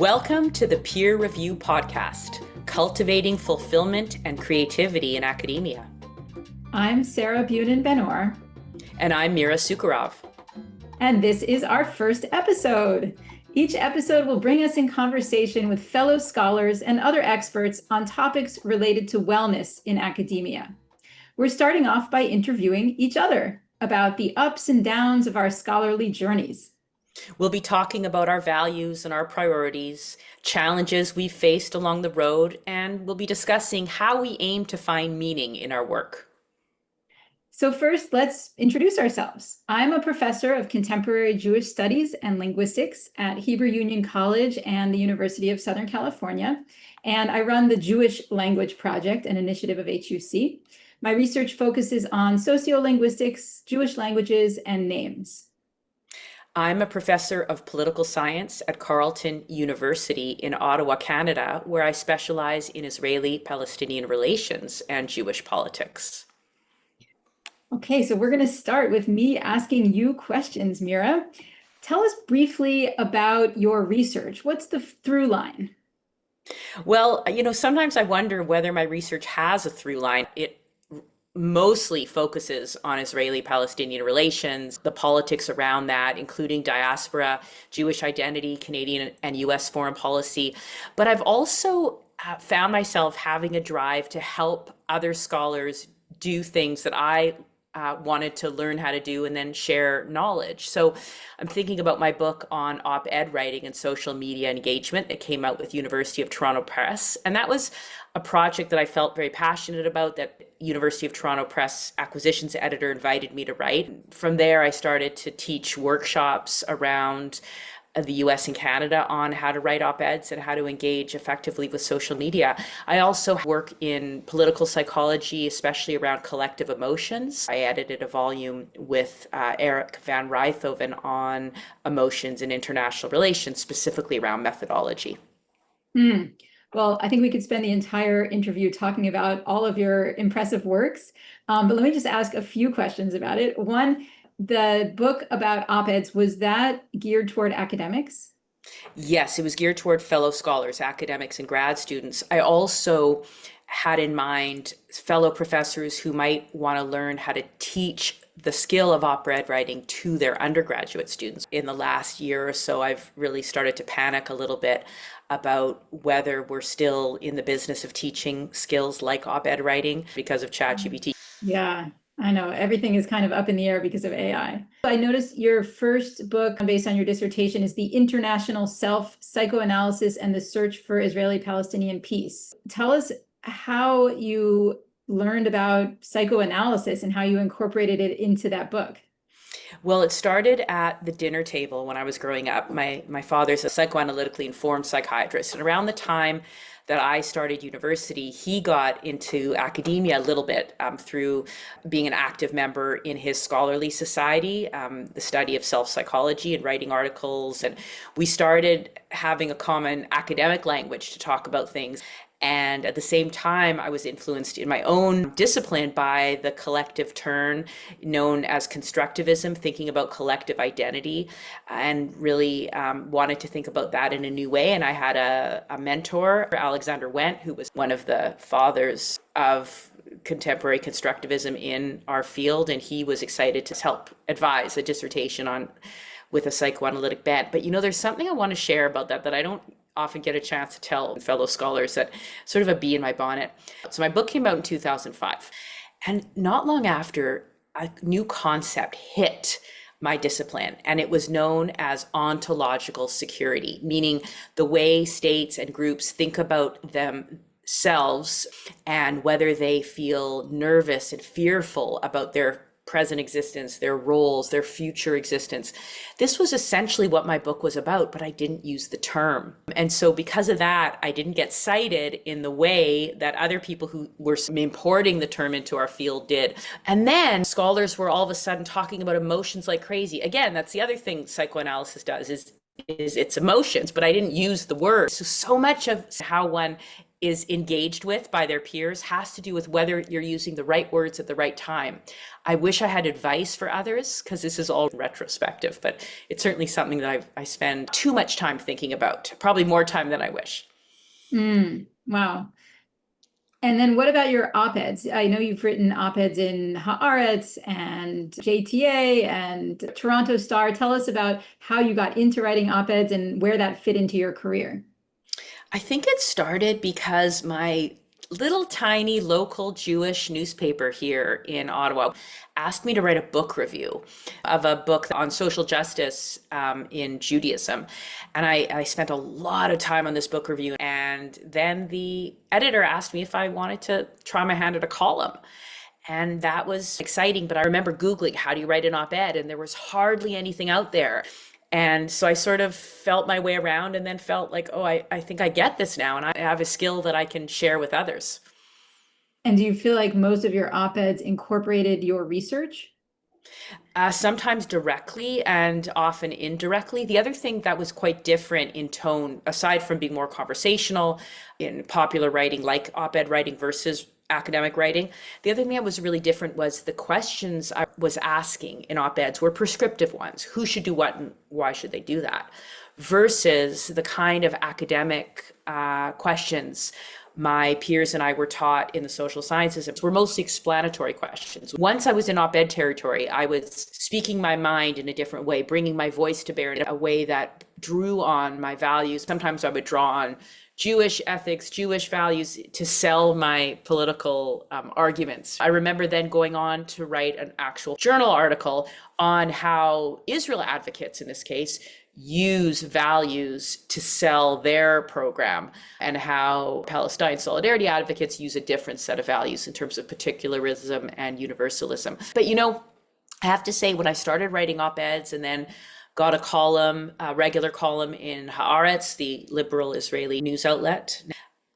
Welcome to the Peer Review Podcast, cultivating fulfillment and creativity in academia. I'm Sarah Bunin Benor. And I'm Mira Sucharov. And this is our first episode. Each episode will bring us in conversation with fellow scholars and other experts on topics related to wellness in academia. We're starting off by interviewing each other about the ups and downs of our scholarly journeys. We'll be talking about our values and our priorities, challenges we've faced along the road, and we'll be discussing how we aim to find meaning in our work. So first, let's introduce ourselves. I'm a professor of contemporary Jewish studies and linguistics at Hebrew Union College and the University of Southern California, and I run the Jewish Language Project, an initiative of HUC. My research focuses on sociolinguistics, Jewish languages, and names. I'm a professor of political science at Carleton University in Ottawa, Canada, where I specialize in Israeli-Palestinian relations and Jewish politics. Okay, so we're going to start with me asking you questions, Mira. Tell us briefly about your research. What's the through line? Well, sometimes I wonder whether my research has a through line. It mostly focuses on Israeli-Palestinian relations, the politics around that, including diaspora, Jewish identity, Canadian and US foreign policy. But I've also found myself having a drive to help other scholars do things that I wanted to learn how to do and then share knowledge. So I'm thinking about my book on op-ed writing and social media engagement that came out with University of Toronto Press. And that was a project that I felt very passionate about, that University of Toronto Press acquisitions editor invited me to write. From there, I started to teach workshops around the US and Canada on how to write op-eds and how to engage effectively with social media. I also work in political psychology, especially around collective emotions. I edited a volume with Eric van Rijthoven on emotions and international relations, specifically around methodology. Well, I think we could spend the entire interview talking about all of your impressive works, but let me just ask a few questions about it. One, the book about op-eds, was that geared toward academics? Yes, it was geared toward fellow scholars, academics, and grad students. I also had in mind fellow professors who might want to learn how to teach the skill of op-ed writing to their undergraduate students. In the last year or so, I've really started to panic a little bit about whether we're still in the business of teaching skills like op-ed writing because of ChatGPT. Yeah, I know. Everything is kind of up in the air because of AI. I noticed your first book based on your dissertation is The International Self, Psychoanalysis and the Search for Israeli-Palestinian Peace. Tell us how you learned about psychoanalysis and how you incorporated it into that book. Well, it started at the dinner table when I was growing up. My father's a psychoanalytically informed psychiatrist, and around the time that I started university, he got into academia a little bit through being an active member in his scholarly society, the study of self-psychology and writing articles. And we started having a common academic language to talk about things. And at the same time, I was influenced in my own discipline by the collective turn known as constructivism, thinking about collective identity, and really wanted to think about that in a new way. And I had a mentor, Alexander Wendt, who was one of the fathers of contemporary constructivism in our field. And he was excited to help advise a dissertation on with a psychoanalytic bent. But there's something I want to share about that I don't often get a chance to tell fellow scholars, that sort of a bee in my bonnet. So my book came out in 2005. And not long after, a new concept hit my discipline, and it was known as ontological security, meaning the way states and groups think about themselves and whether they feel nervous and fearful about their present existence, their roles, their future existence. This was essentially what my book was about, but I didn't use the term. And so because of that, I didn't get cited in the way that other people who were importing the term into our field did. And then scholars were all of a sudden talking about emotions like crazy. Again, that's the other thing psychoanalysis does, is its emotions, but I didn't use the word. So much of how one is engaged with by their peers has to do with whether you're using the right words at the right time. I wish I had advice for others because this is all retrospective, but it's certainly something that I spend too much time thinking about, probably more time than I wish. Wow. And then what about your op-eds? I know you've written op-eds in Haaretz and JTA and Toronto Star. Tell us about how you got into writing op-eds and where that fit into your career. I think it started because my little tiny local Jewish newspaper here in Ottawa asked me to write a book review of a book on social justice in Judaism. And I spent a lot of time on this book review. And then the editor asked me if I wanted to try my hand at a column. And that was exciting. But I remember Googling, how do you write an op-ed? And there was hardly anything out there. And so I sort of felt my way around and then felt like, oh, I think I get this now. And I have a skill that I can share with others. And do you feel like most of your op-eds incorporated your research? Sometimes directly and often indirectly. The other thing that was quite different in tone, aside from being more conversational in popular writing, like op-ed writing versus academic writing, the other thing that was really different was the questions I was asking in op-eds were prescriptive ones. Who should do what and why should they do that? Versus the kind of academic questions my peers and I were taught in the social sciences were mostly explanatory questions. Once I was in op-ed territory, I was speaking my mind in a different way, bringing my voice to bear in a way that drew on my values. Sometimes I would draw on Jewish ethics, Jewish values to sell my political arguments. I remember then going on to write an actual journal article on how Israel advocates, in this case, use values to sell their program, and how Palestine solidarity advocates use a different set of values in terms of particularism and universalism. But I have to say, when I started writing op-eds and then got a column, a regular column in Haaretz, the liberal Israeli news outlet,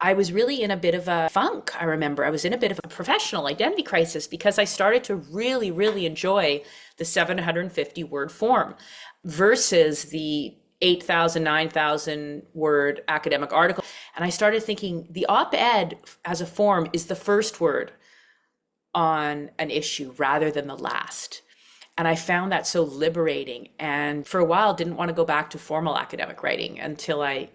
I was really in a bit of a funk. I remember I was in a bit of a professional identity crisis because I started to really, really enjoy the 750 word form versus the 8,000, 9,000 word academic article. And I started thinking the op-ed as a form is the first word on an issue rather than the last. And I found that so liberating. And for a while, didn't want to go back to formal academic writing until I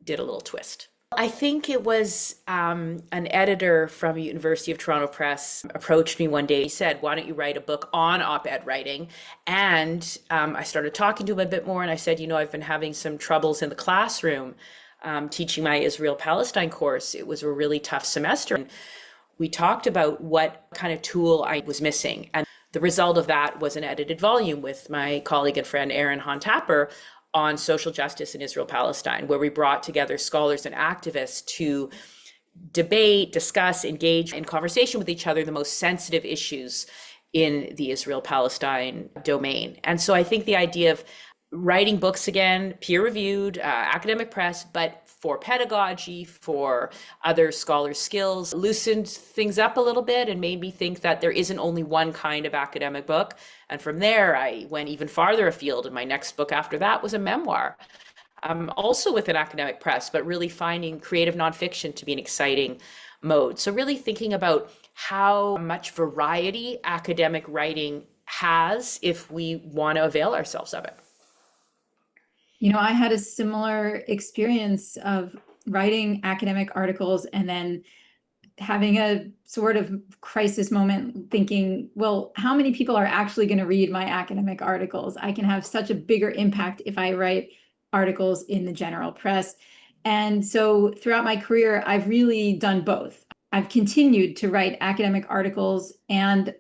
did a little twist. I think it was an editor from University of Toronto Press approached me one day. He said, why don't you write a book on op-ed writing? And I started talking to him a bit more. And I said, I've been having some troubles in the classroom teaching my Israel-Palestine course. It was a really tough semester. And we talked about what kind of tool I was missing. And the result of that was an edited volume with my colleague and friend, Aaron Hahn-Tapper, on social justice in Israel-Palestine, where we brought together scholars and activists to debate, discuss, engage in conversation with each other the most sensitive issues in the Israel-Palestine domain. And so I think the idea of writing books again, peer-reviewed, academic press, but for pedagogy, for other scholars' skills, loosened things up a little bit and made me think that there isn't only one kind of academic book. And from there, I went even farther afield. And my next book after that was a memoir, also with an academic press, but really finding creative nonfiction to be an exciting mode. So really thinking about how much variety academic writing has if we want to avail ourselves of it. I had a similar experience of writing academic articles and then having a sort of crisis moment thinking, well, how many people are actually going to read my academic articles? I can have such a bigger impact if I write articles in the general press. And so throughout my career, I've really done both. I've continued to write academic articles and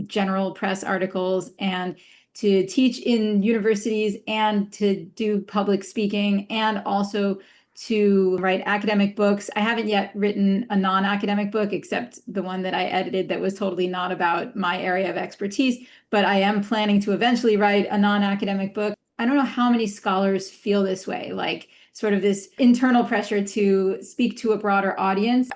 general press articles and to teach in universities and to do public speaking and also to write academic books. I haven't yet written a non-academic book except the one that I edited that was totally not about my area of expertise, but I am planning to eventually write a non-academic book. I don't know how many scholars feel this way, like sort of this internal pressure to speak to a broader audience.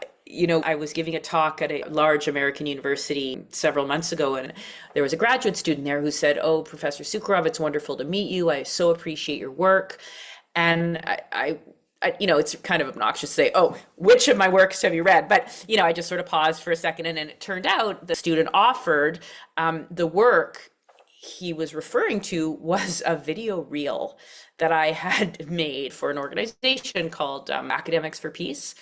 I was giving a talk at a large American university several months ago, and there was a graduate student there who said, "Oh, Professor Sucharov, it's wonderful to meet you. I so appreciate your work." And I it's kind of obnoxious to say, oh, which of my works have you read? But, I just sort of paused for a second, and then it turned out the student offered the work he was referring to was a video reel that I had made for an organization called Academics for Peace.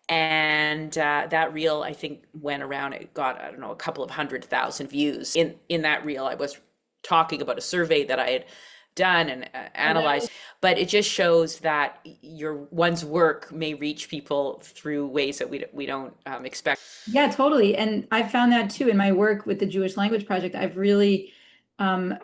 And that reel, I think, went around. It got, I don't know, a couple of 100,000 views. In that reel, I was talking about a survey that I had done and analyzed, but it just shows that one's work may reach people through ways that we don't expect. Yeah, totally. And I found that too in my work with the Jewish Language Project. I've really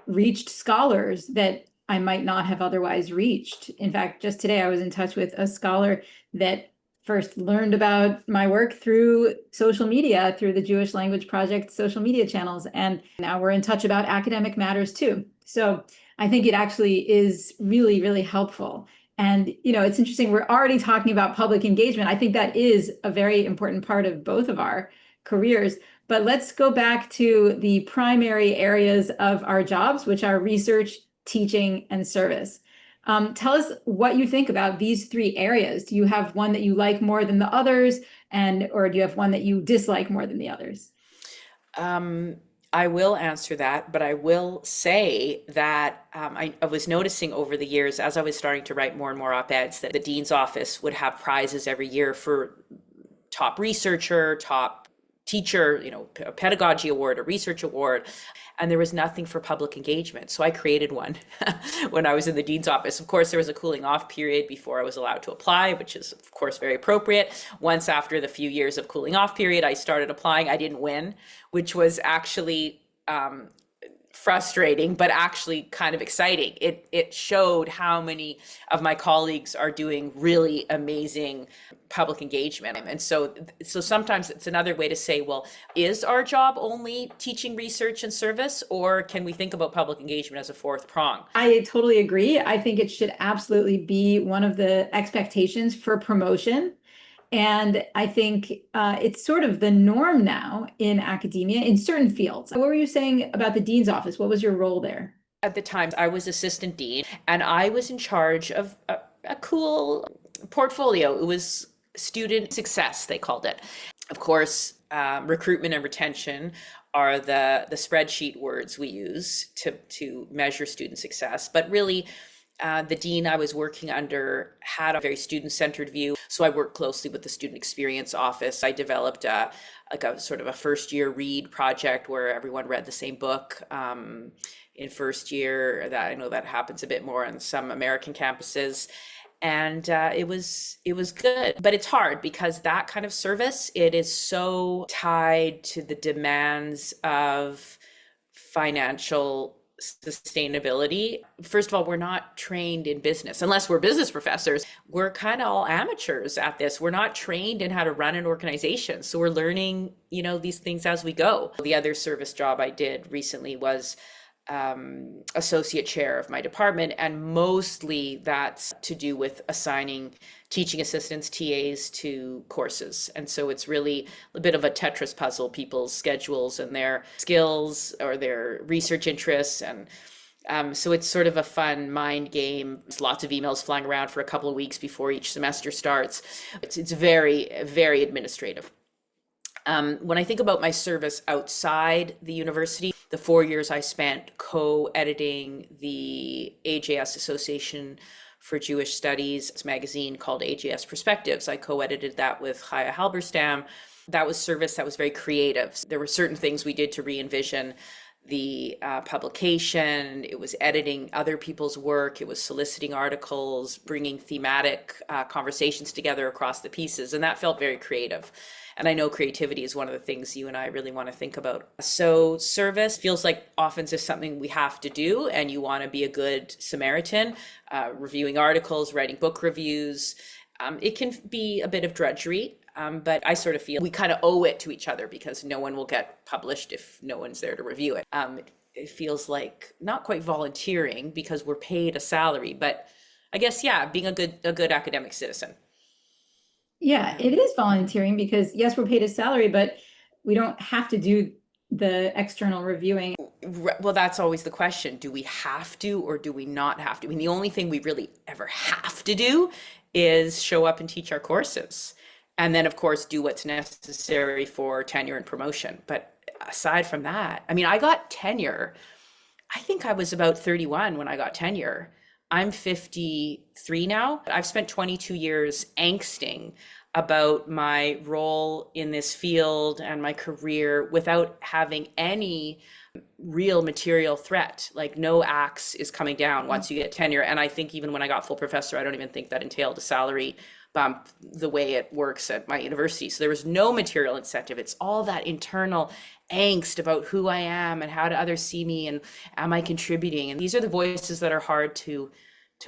reached scholars that I might not have otherwise reached. In fact, just today I was in touch with a scholar that first learned about my work through social media, through the Jewish Language Project social media channels. And now we're in touch about academic matters too. So I think it actually is really, really helpful. And, it's interesting, we're already talking about public engagement. I think that is a very important part of both of our careers. But let's go back to the primary areas of our jobs, which are research, teaching, and service. Tell us what you think about these three areas. Do you have one that you like more than the others, or do you have one that you dislike more than the others? I will answer that, but I will say that I was noticing over the years, as I was starting to write more and more op-eds, that the dean's office would have prizes every year for top researcher, top teacher, a pedagogy award, a research award, and there was nothing for public engagement. So I created one when I was in the dean's office. Of course, there was a cooling off period before I was allowed to apply, which is of course very appropriate. Once after the few years of cooling off period, I started applying. I didn't win, which was actually frustrating, but actually kind of exciting. It showed how many of my colleagues are doing really amazing public engagement. And so sometimes it's another way to say, well, is our job only teaching, research, and service, or can we think about public engagement as a fourth prong? I totally agree. I think it should absolutely be one of the expectations for promotion. And I think it's sort of the norm now in academia in certain fields. What were you saying about the dean's office? What was your role there? At the time, I was assistant dean, and I was in charge of a cool portfolio. It was student success, they called it. Of course, recruitment and retention are the spreadsheet words we use to measure student success. But really, the dean I was working under had a very student-centered view. So I worked closely with the student experience office. I developed a sort of a first year read project where everyone read the same book in first year. That I know that happens a bit more on some American campuses. And it was good, but it's hard because that kind of service, it is so tied to the demands of financial sustainability. First of all, we're not trained in business unless we're business professors. We're kind of all amateurs at this. We're not trained in how to run an organization. So we're learning, these things as we go. The other service job I did recently was associate chair of my department, and mostly that's to do with assigning teaching assistants, TAs, to courses. And so it's really a bit of a Tetris puzzle, people's schedules and their skills or their research interests. And so it's sort of a fun mind game. There's lots of emails flying around for a couple of weeks before each semester starts. It's very, very administrative. When I think about my service outside the university, the 4 years I spent co-editing the AJS Association for Jewish Studies magazine called AJS Perspectives. I co-edited that with Chaya Halberstam. That was service that was very creative. There were certain things we did to re-envision the publication. It was editing other people's work. It was soliciting articles, bringing thematic conversations together across the pieces. And that felt very creative. And I know creativity is one of the things you and I really want to think about. So service feels like often just something we have to do, and you want to be a good Samaritan, reviewing articles, writing book reviews. It can be a bit of drudgery, but I sort of feel we kind of owe it to each other because no one will get published if no one's there to review it. It feels like not quite volunteering because we're paid a salary, but I guess, yeah, being a good academic citizen. Yeah, it is volunteering because yes, we're paid a salary, but we don't have to do the external reviewing. Well, that's always the question. Do we have to or do we not have to? I mean, the only thing we really ever have to do is show up and teach our courses. And then, of course, do what's necessary for tenure and promotion. But aside from that, I mean, I got tenure. I think I was about 31 when I got tenure. I'm 53 now. I've spent 22 years angsting about my role in this field and my career without having any real material threat. Like no axe is coming down once you get tenure. And I think even when I got full professor, I don't even think that entailed a salary bump the way it works at my university. So there was no material incentive. It's all that internal angst about who I am and how do others see me and am I contributing? And these are the voices that are hard to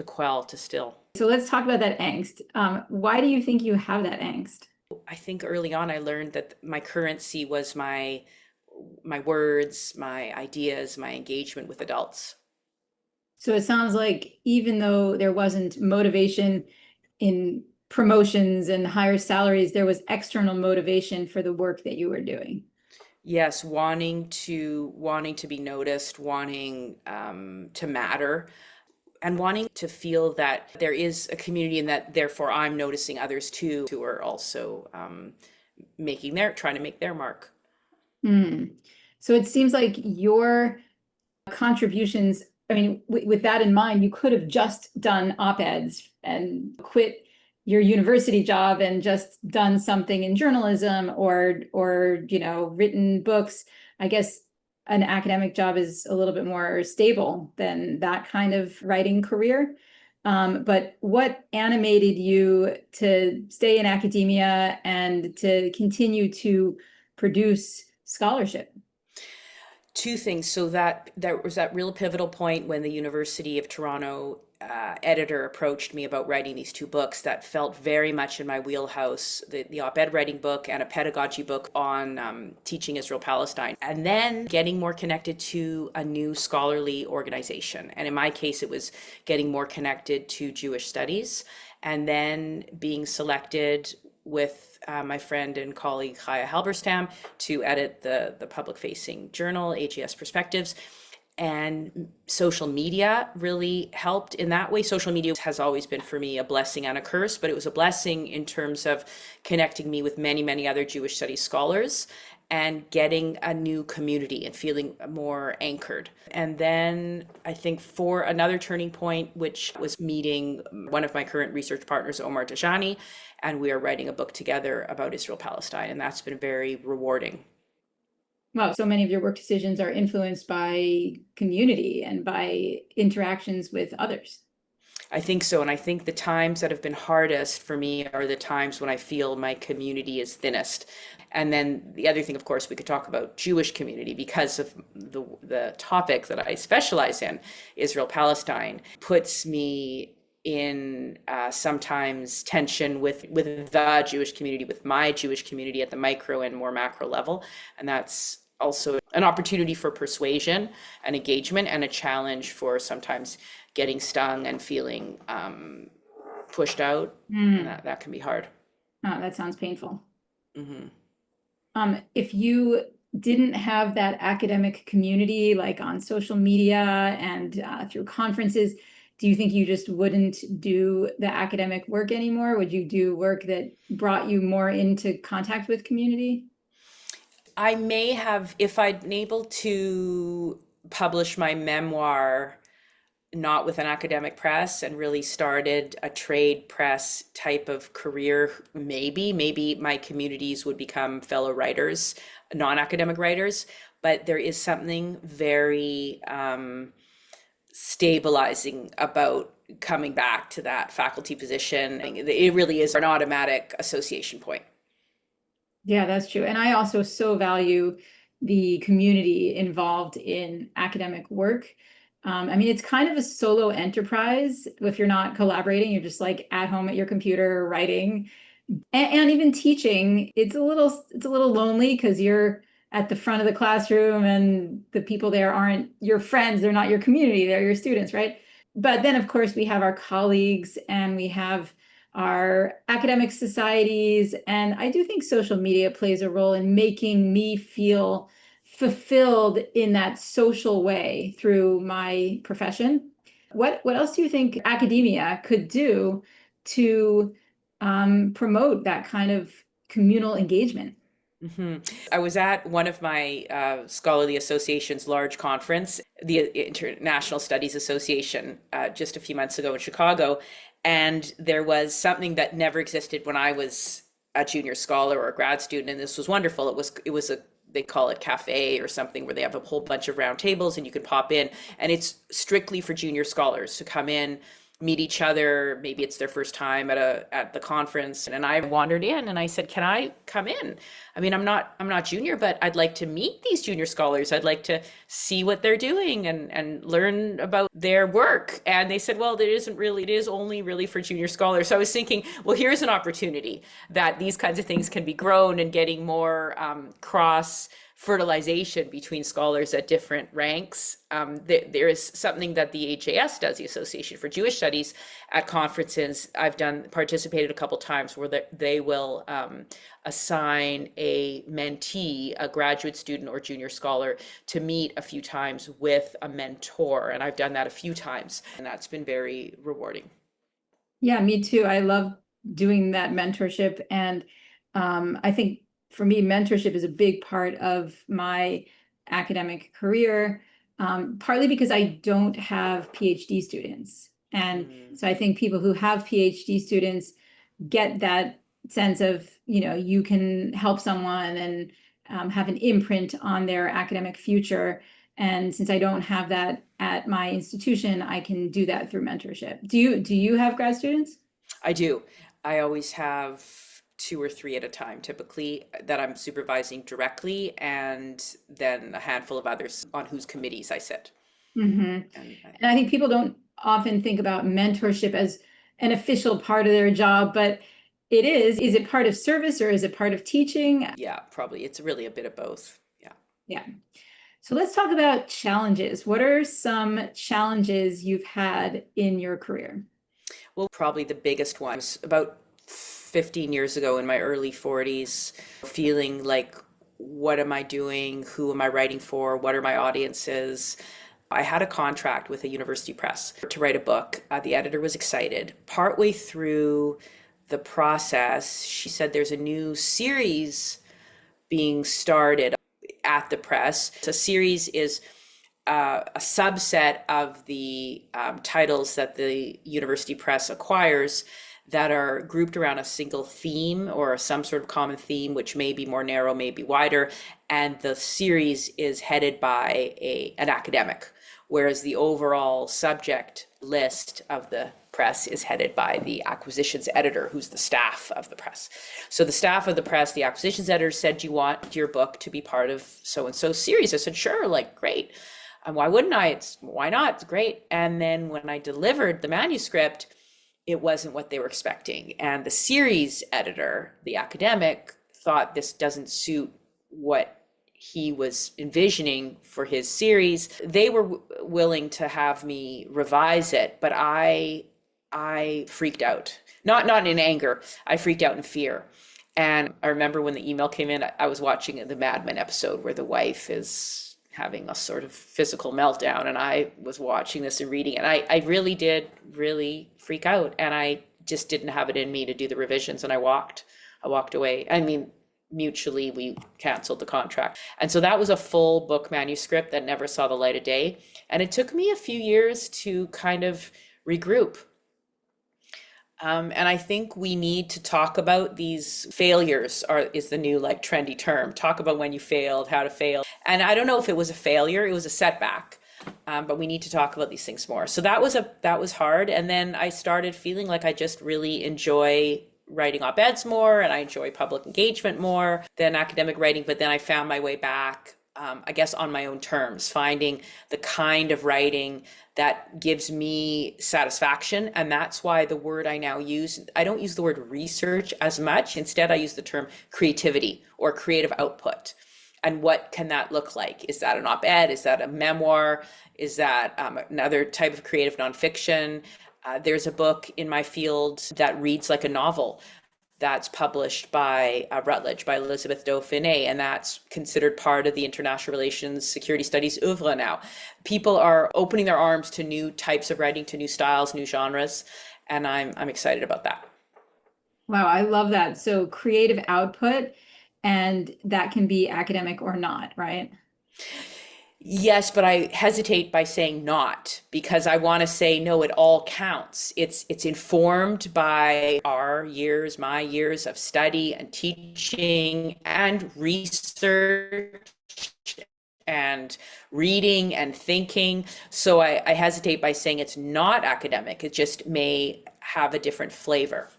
quell, to still. So let's talk about that angst. Why do you think you have that angst? I think early on I learned that my currency was my words, my ideas, my engagement with adults. So it sounds like even though there wasn't motivation in promotions and higher salaries, there was external motivation for the work that you were doing. Yes, wanting to be noticed, wanting to matter, and wanting to feel that there is a community and that therefore I'm noticing others too who are also trying to make their mark. So it seems like your contributions, I mean, with that in mind, you could have just done op-eds and quit your university job and just done something in journalism or written books. I guess an academic job is a little bit more stable than that kind of writing career. But what animated you to stay in academia and to continue to produce scholarship? Two things. So that there was that real pivotal point when the University of Toronto editor approached me about writing these two books that felt very much in my wheelhouse, the op-ed writing book and a pedagogy book on teaching Israel-Palestine, and then getting more connected to a new scholarly organization. And in my case, it was getting more connected to Jewish studies, and then being selected with my friend and colleague Chaya Halberstam to edit the public-facing journal, AGS Perspectives. And social media really helped in that way. Social media has always been for me a blessing and a curse, but it was a blessing in terms of connecting me with many, many other Jewish studies scholars and getting a new community and feeling more anchored. And then I think for another turning point, which was meeting one of my current research partners, Omar Tajani, and we are writing a book together about Israel-Palestine, and that's been very rewarding. Wow, so many of your work decisions are influenced by community and by interactions with others. I think so. And I think the times that have been hardest for me are the times when I feel my community is thinnest. And then the other thing, of course, we could talk about Jewish community because of the topic that I specialize in, Israel-Palestine, puts me in sometimes tension with the Jewish community, with my Jewish community at the micro and more macro level. And that's also an opportunity for persuasion and engagement and a challenge for sometimes getting stung and feeling pushed out. And that can be hard. Oh, that sounds painful. Mm-hmm. If you didn't have that academic community, like on social media and through conferences, do you think you just wouldn't do the academic work anymore? Would you do work that brought you more into contact with community? I may have, if I'd been able to publish my memoir not with an academic press and really started a trade press type of career, maybe my communities would become fellow writers, non-academic writers. But there is something very stabilizing about coming back to that faculty position. It really is an automatic association point. Yeah, that's true. And I also so value the community involved in academic work. I mean, it's kind of a solo enterprise. If you're not collaborating, you're just like at home at your computer writing and even teaching. It's a little lonely because you're at the front of the classroom and the people there aren't your friends. They're not your community. They're your students, right? But then, of course, we have our colleagues and we have our academic societies. And I do think social media plays a role in making me feel fulfilled in that social way through my profession. What else do you think academia could do to promote that kind of communal engagement? I was at one of my scholarly association's large conference, the International Studies Association, just a few months ago in Chicago, and there was something that never existed when I was a junior scholar or a grad student, and this was wonderful. It was a they call it cafe or something where they have a whole bunch of round tables and you can pop in, and it's strictly for junior scholars to come in, meet each other. Maybe it's their first time at the conference. And I wandered in and I said, can I come in? I mean, I'm not junior, but I'd like to meet these junior scholars. I'd like to see what they're doing and learn about their work. And they said, well, it is only really for junior scholars. So I was thinking, well, here's an opportunity that these kinds of things can be grown and getting more cross fertilization between scholars at different ranks. There is something that the AJS does, the Association for Jewish Studies, at conferences. I've participated a couple times where they will assign a mentee, a graduate student or junior scholar, to meet a few times with a mentor. And I've done that a few times, and that's been very rewarding. Yeah, me too. I love doing that mentorship. And I think for me, mentorship is a big part of my academic career, partly because I don't have PhD students. And so I think people who have PhD students get that sense of, you can help someone and have an imprint on their academic future. And since I don't have that at my institution, I can do that through mentorship. Do you have grad students? I do. I always have 2 or 3 at a time, typically, that I'm supervising directly, and then a handful of others on whose committees I sit. And I think people don't often think about mentorship as an official part of their job, but it is. Is it part of service or is it part of teaching? Yeah, probably. It's really a bit of both. Yeah. Yeah. So let's talk about challenges. What are some challenges you've had in your career? Well, probably the biggest one was about 15 years ago, in my early 40s, feeling like, what am I doing? Who am I writing for? What are my audiences? I had a contract with a university press to write a book. The editor was excited. Partway through the process, she said, there's a new series being started at the press. So a series is a subset of the titles that the university press acquires that are grouped around a single theme or some sort of common theme, which may be more narrow, may be wider. And the series is headed by an academic, whereas the overall subject list of the press is headed by the acquisitions editor, who's the staff of the press. So the staff of the press, the acquisitions editor, said, do you want your book to be part of so-and-so series? I said, sure, great. And why wouldn't I? Why not? It's great. And then when I delivered the manuscript, it wasn't what they were expecting. And the series editor, the academic, thought this doesn't suit what he was envisioning for his series. They were willing to have me revise it, but I freaked out. Not in anger. I freaked out in fear. And I remember when the email came in, I was watching the Mad Men episode where the wife is having a sort of physical meltdown, and I was watching this and reading, and I really did freak out, and I just didn't have it in me to do the revisions, and I walked away. I mean, mutually we canceled the contract. And so that was a full book manuscript that never saw the light of day, and it took me a few years to kind of regroup. And I think we need to talk about these failures, is the new trendy term. Talk about when you failed, how to fail. And I don't know if it was a failure, it was a setback. But we need to talk about these things more. So that was hard. And then I started feeling like I just really enjoy writing op-eds more, and I enjoy public engagement more than academic writing. But then I found my way back, I guess, on my own terms, finding the kind of writing that gives me satisfaction. And that's why the word I now use, I don't use the word research as much. Instead, I use the term creativity or creative output. And what can that look like? Is that an op-ed? Is that a memoir? Is that another type of creative nonfiction? There's a book in my field that reads like a novel that's published by Routledge, by Elizabeth Dauphiné, and that's considered part of the international relations security studies oeuvre now. People are opening their arms to new types of writing, to new styles, new genres, and I'm excited about that. Wow, I love that. So creative output, and that can be academic or not, right? Yes, but I hesitate by saying not because I want to say no, it all counts. It's informed by our years, my years of study and teaching and research and reading and thinking. So I hesitate by saying it's not academic. It just may have a different flavor.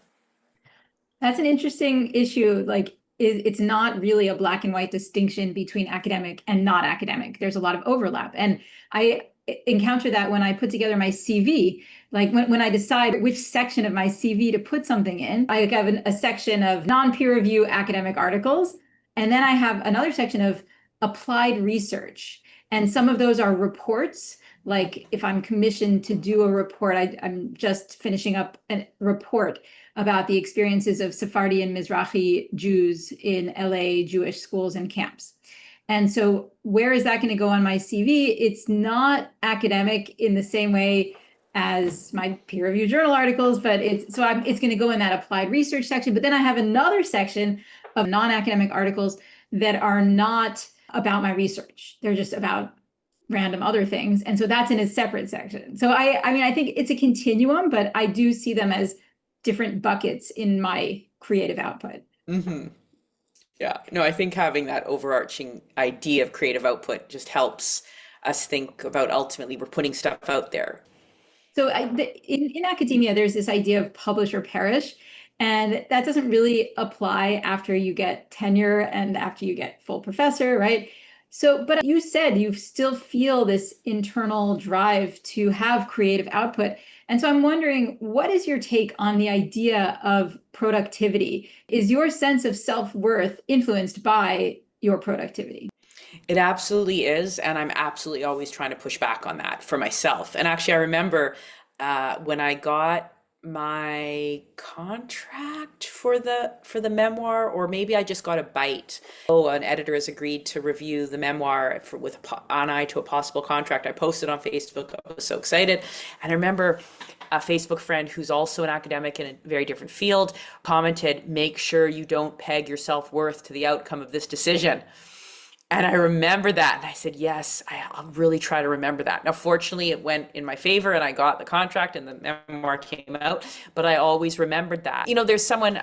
That's an interesting issue. Like, it's not really a black and white distinction between academic and not academic. There's a lot of overlap. And I encounter that when I put together my CV. Like when I decide which section of my CV to put something in, I have a section of non-peer review academic articles. And then I have another section of applied research. And some of those are reports. Like if I'm commissioned to do a report, I'm just finishing up a report about the experiences of Sephardi and Mizrahi Jews in LA Jewish schools and camps. And so where is that going to go on my CV? It's not academic in the same way as my peer review journal articles, but it's going to go in that applied research section. But then I have another section of non-academic articles that are not about my research. They're just about random other things. And so that's in a separate section. So I mean, I think it's a continuum, but I do see them as different buckets in my creative output. Hmm. Yeah, no, I think having that overarching idea of creative output just helps us think about ultimately we're putting stuff out there. So in academia, there's this idea of publish or perish, and that doesn't really apply after you get tenure and after you get full professor, right? So, but you said you still feel this internal drive to have creative output. And so I'm wondering, what is your take on the idea of productivity? Is your sense of self-worth influenced by your productivity? It absolutely is, and I'm absolutely always trying to push back on that for myself. And actually, I remember when I got my contract for the memoir, or maybe I just got a bite. Oh, an editor has agreed to review the memoir with an eye to a possible contract. I posted on Facebook. I was so excited, and I remember a Facebook friend who's also an academic in a very different field commented, "Make sure you don't peg your self-worth to the outcome of this decision." And I remember that. And I said, yes, I'll really try to remember that. Now, fortunately, it went in my favor and I got the contract and the memoir came out. But I always remembered that. You know, there's someone,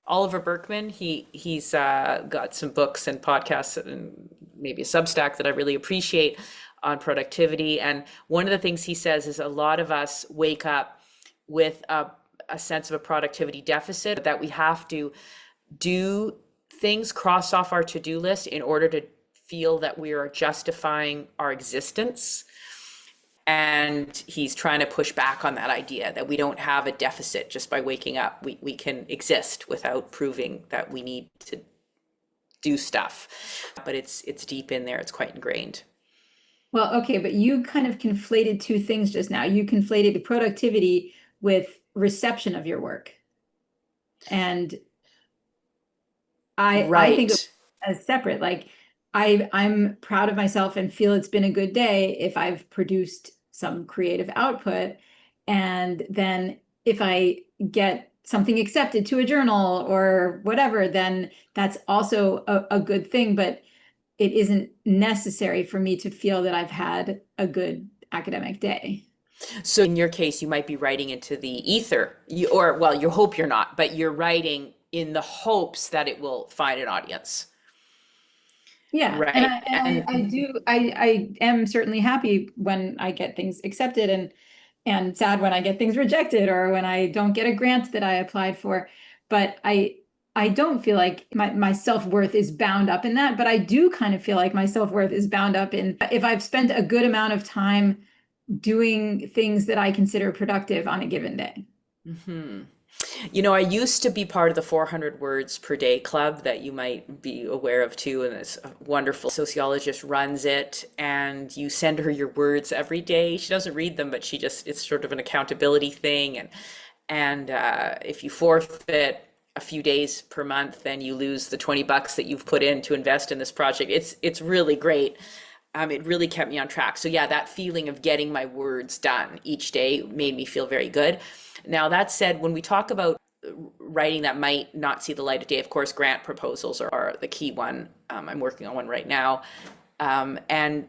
Oliver Berkman, he's got some books and podcasts and maybe a Substack that I really appreciate on productivity. And one of the things he says is a lot of us wake up with a sense of a productivity deficit, that we have to do things, cross off our to-do list in order to feel that we are justifying our existence. And he's trying to push back on that idea that we don't have a deficit just by waking up. We can exist without proving that we need to do stuff. But it's deep in there. It's quite ingrained. Well, okay, but you kind of conflated two things just now. You conflated productivity with reception of your work. And I think of Right. it as separate. Like I'm proud of myself and feel it's been a good day if I've produced some creative output. And then if I get something accepted to a journal or whatever, then that's also a good thing. But it isn't necessary for me to feel that I've had a good academic day. So in your case, you might be writing into the ether, or well, you hope you're not, but you're writing in the hopes that it will find an audience. Yeah, and Right. I And do I am certainly happy when I get things accepted and sad when I get things rejected or when I don't get a grant that I applied for. But I don't feel like my self-worth is bound up in that, but I do kind of feel like my self-worth is bound up in if I've spent a good amount of time doing things that I consider productive on a given day. mhm. You know, I used to be part of the 400 words per day club that you might be aware of too, and this wonderful sociologist runs it, and you send her your words every day. She doesn't read them, but she just, it's sort of an accountability thing, and if you forfeit a few days per month, then you lose the $20 that you've put in to invest in this project. It's really great. it really kept me on track. So yeah, that feeling of getting my words done each day made me feel very good. Now, that said, when we talk about writing that might not see the light of day, of course, grant proposals are the key one. I'm working on one right now. And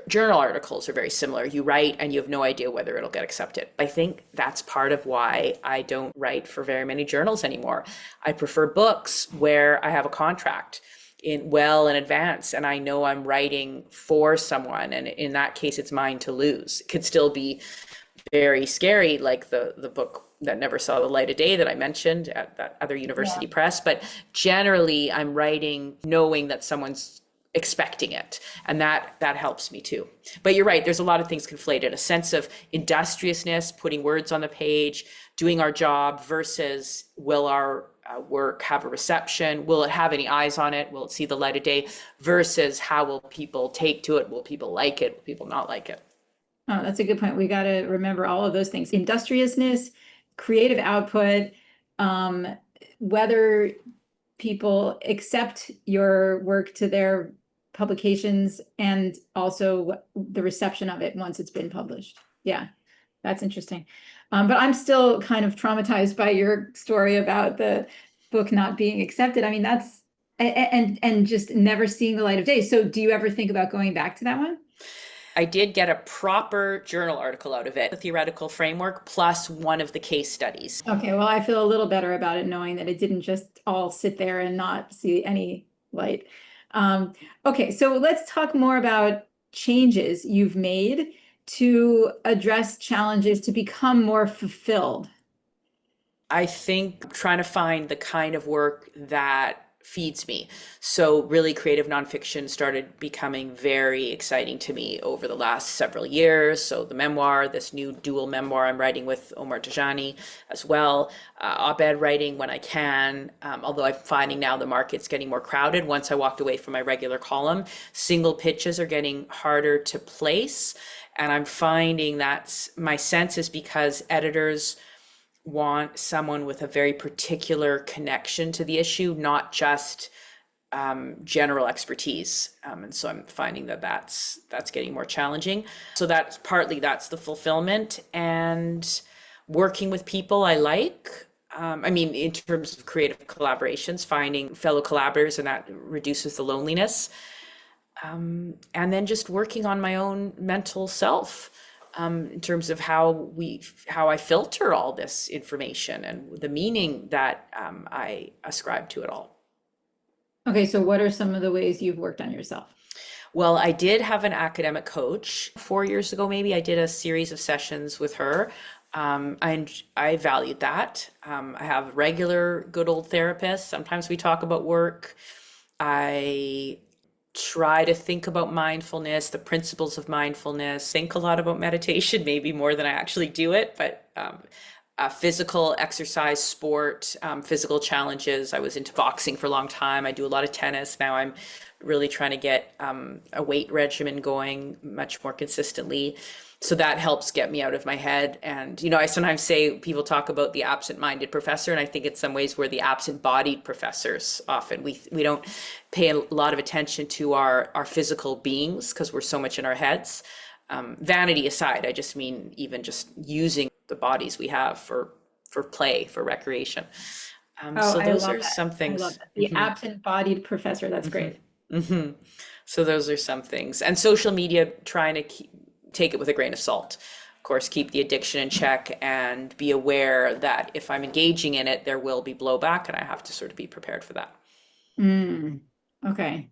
journal articles are very similar. You write and you have no idea whether it'll get accepted. I think that's part of why I don't write for very many journals anymore. I prefer books where I have a contract in advance and I know I'm writing for someone, and in that case it's mine to lose. It could still be very scary, like the book that never saw the light of day that I mentioned at that other university press, but generally I'm writing knowing that someone's expecting it, and that helps me too. But you're right, there's a lot of things conflated: a sense of industriousness, putting words on the page, doing our job, versus will our work have a reception? Will it have any eyes on it? Will it see the light of day? Versus how will people take to it? Will people like it? Will people not like it? Oh, that's a good point. We got to remember all of those things: industriousness, creative output, whether people accept your work to their publications, and also the reception of it once it's been published. Yeah, that's interesting. But I'm still kind of traumatized by your story about the book not being accepted. I mean, that's and just never seeing the light of day. So do you ever think about going back to that one? I did get a proper journal article out of it, a theoretical framework plus one of the case studies. Okay, well, I feel a little better about it knowing that it didn't just all sit there and not see any light. Okay, so let's talk more about changes you've made to address challenges to become more fulfilled. I think trying to find the kind of work that feeds me. So really creative nonfiction started becoming very exciting to me over the last several years. So the memoir, this new dual memoir I'm writing with Omar Tajani as well, op-ed writing when I can, although I'm finding now the market's getting more crowded. Once I walked away from my regular column, single pitches are getting harder to place. And I'm finding that's my sense is because editors want someone with a very particular connection to the issue, not just general expertise. And so I'm finding that that's getting more challenging. So that's partly that's the fulfillment, and working with people I like. I mean, in terms of creative collaborations, finding fellow collaborators, and that reduces the loneliness. And then just working on my own mental self. In terms of how I filter all this information and the meaning that I ascribe to it all. Okay, so what are some of the ways you've worked on yourself? Well, I did have an academic coach 4 years ago, maybe. I did a series of sessions with her. I valued that. I have regular good old therapists. Sometimes we talk about work. I try to think about mindfulness, the principles of mindfulness, think a lot about meditation, maybe more than I actually do it, but physical exercise, sport, physical challenges. I was into boxing for a long time. I do a lot of tennis. Now I'm really trying to get a weight regimen going much more consistently. So that helps get me out of my head. And, I sometimes say people talk about the absent-minded professor, and I think in some ways we're the absent-bodied professors often. We don't pay a lot of attention to our physical beings because we're so much in our heads. Vanity aside, I just mean even just using the bodies we have for play, for recreation. So those are some things. I love that. The absent-bodied professor, that's great. So those are some things. And social media, trying to take it with a grain of salt. Of course, keep the addiction in check and be aware that if I'm engaging in it, there will be blowback, and I have to sort of be prepared for that. Okay.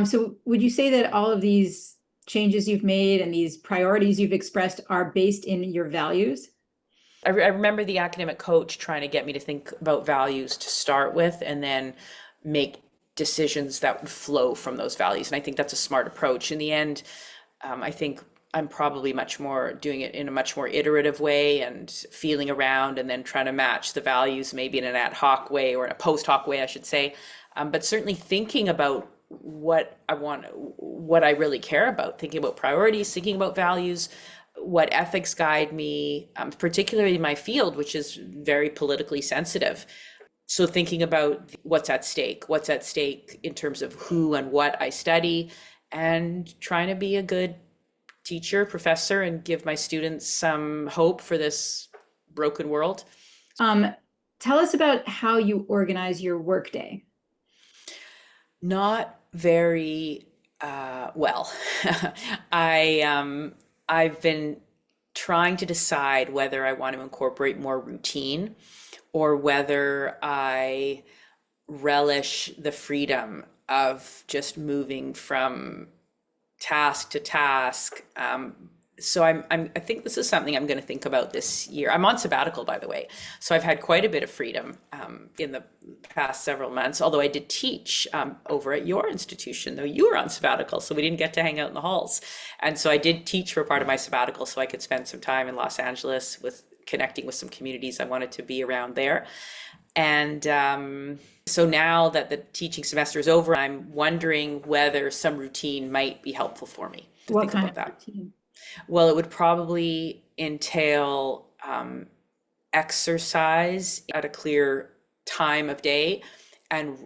So would you say that all of these changes you've made and these priorities you've expressed are based in your values? I remember the academic coach trying to get me to think about values to start with, and then make decisions that would flow from those values. And I think that's a smart approach. In the end, I think I'm probably much more doing it in a much more iterative way and feeling around and then trying to match the values maybe in an ad hoc way, or in a post hoc way, I should say. But certainly thinking about what I want, what I really care about, thinking about priorities, thinking about values, what ethics guide me, particularly in my field, which is very politically sensitive. So thinking about what's at stake in terms of who and what I study, and trying to be a good teacher, professor, and give my students some hope for this broken world. Um, Tell us about how you organize your workday. Not very well. I've been trying to decide whether I want to incorporate more routine or whether I relish the freedom of just moving from task to task. So I think this is something I'm going to think about this year. I'm on sabbatical, by the way, so I've had quite a bit of freedom in the past several months. Although I did teach over at your institution, though you were on sabbatical, so we didn't get to hang out in the halls. And so I did teach for part of my sabbatical, so I could spend some time in Los Angeles with connecting with some communities I wanted to be around there. And so now that the teaching semester is over, I'm wondering whether some routine might be helpful for me to What think kind about of that. routine? Well, it would probably entail exercise at a clear time of day and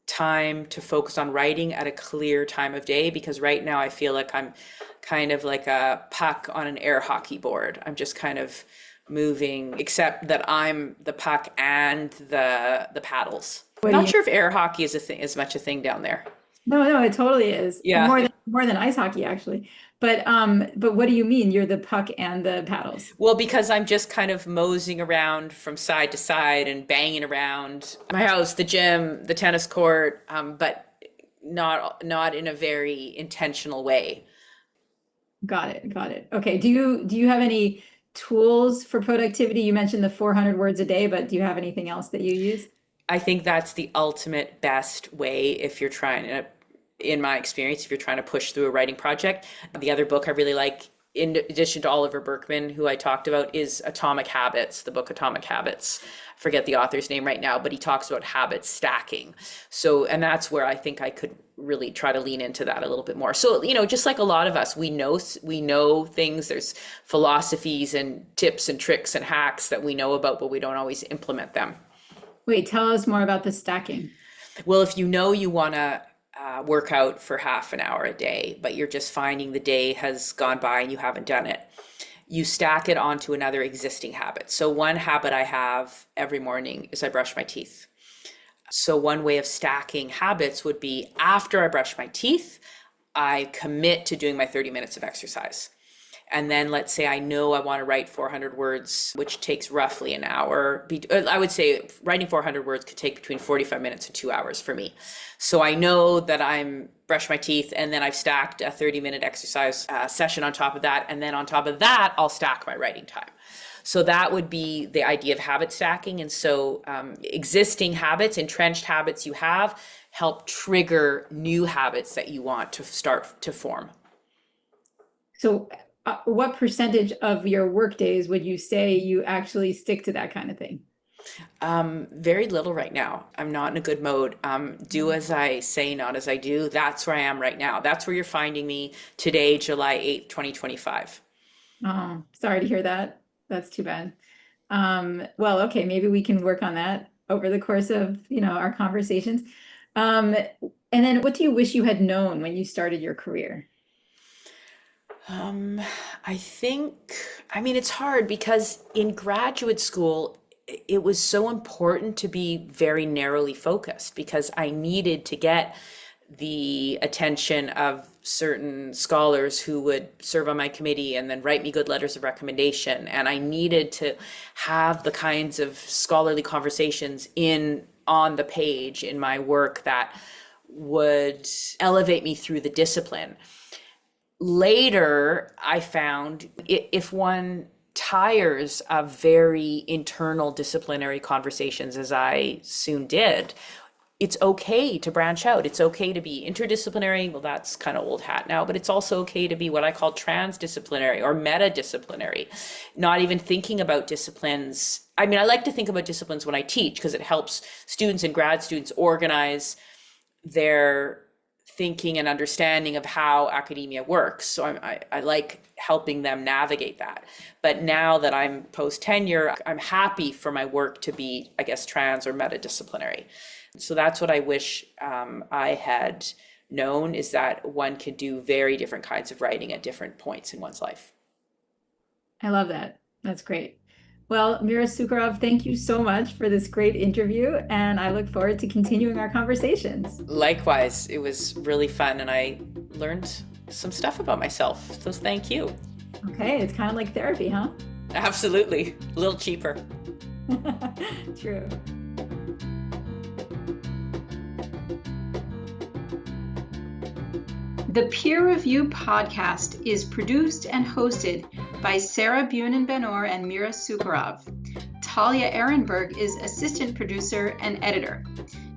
time to focus on writing at a clear time of day, because right now I feel like I'm kind of like a puck on an air hockey board. I'm just kind of moving, except that I'm the puck and the paddles. What do Not you? sure if air hockey is a thing, as much a thing down there. No, no, it totally is. Yeah. More than ice hockey, actually. But what do you mean? You're the puck and the paddles. Well, because I'm just kind of moseying around from side to side and banging around my house, the gym, the tennis court, but not in a very intentional way. Got it. Got it. Okay. Do you have any tools for productivity? You mentioned the 400 words a day, but do you have anything else that you use? I think that's the ultimate best way if you're trying to, in my experience, if you're trying to push through a writing project. The other book I really like, in addition to Oliver Berkman, who I talked about, is Atomic Habits, the book Atomic Habits. I forget the author's name right now, but he talks about habit stacking. So, and that's where I think I could really try to lean into that a little bit more. So, just like a lot of us, we know things. There's philosophies and tips and tricks and hacks that we know about, but we don't always implement them. Wait, tell us more about the stacking. Well, if you know you want to work out for half an hour a day, but you're just finding the day has gone by and you haven't done it, you stack it onto another existing habit. So one habit I have every morning is I brush my teeth. So one way of stacking habits would be, after I brush my teeth, I commit to doing my 30 minutes of exercise. And then let's say I know I want to write 400 words, which takes roughly an hour. I would say writing 400 words could take between 45 minutes and 2 hours for me. So I know that I'm brush my teeth, and then I've stacked a 30-minute exercise session on top of that. And then on top of that, I'll stack my writing time. So that would be the idea of habit stacking. And so existing habits, entrenched habits you have, help trigger new habits that you want to start to form. So what percentage of your work days would you say you actually stick to that kind of thing? Very little right now. I'm not in a good mode. Do as I say, not as I do. That's where I am right now. That's where you're finding me today, July 8th, 2025. Oh, sorry to hear that. That's too bad. Well, okay, maybe we can work on that over the course of, our conversations. And then what do you wish you had known when you started your career? I think, it's hard because in graduate school, it was so important to be very narrowly focused because I needed to get the attention of certain scholars who would serve on my committee and then write me good letters of recommendation. And I needed to have the kinds of scholarly conversations on the page in my work that would elevate me through the discipline. Later, I found if one tires of very internal disciplinary conversations, as I soon did, it's okay to branch out. It's okay to be interdisciplinary. Well, that's kind of old hat now, but it's also okay to be what I call transdisciplinary or metadisciplinary, not even thinking about disciplines. I like to think about disciplines when I teach because it helps students and grad students organize their thinking and understanding of how academia works. So I like helping them navigate that. But now that I'm post-tenure, I'm happy for my work to be, I guess, trans or metadisciplinary. So that's what I wish I had known is that one can do very different kinds of writing at different points in one's life. I love that. That's great. Well, Mira Sucharov, thank you so much for this great interview, and I look forward to continuing our conversations. Likewise, it was really fun, and I learned some stuff about myself, so thank you. Okay, it's kind of like therapy, huh? Absolutely. A little cheaper. True. The Peer Review podcast is produced and hosted by Sarah Bunin Benor and Mira Sucharov. Talia Ehrenberg is assistant producer and editor.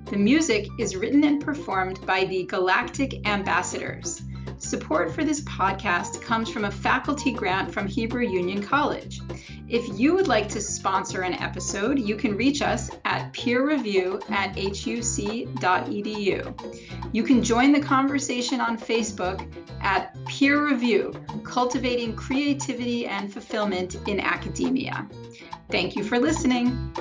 The music is written and performed by the Galactic Ambassadors. Support for this podcast comes from a faculty grant from Hebrew Union College. If you would like to sponsor an episode, you can reach us at peerreview@huc.edu. You can join the conversation on Facebook at Peer Review, Cultivating Creativity and Fulfillment in Academia. Thank you for listening.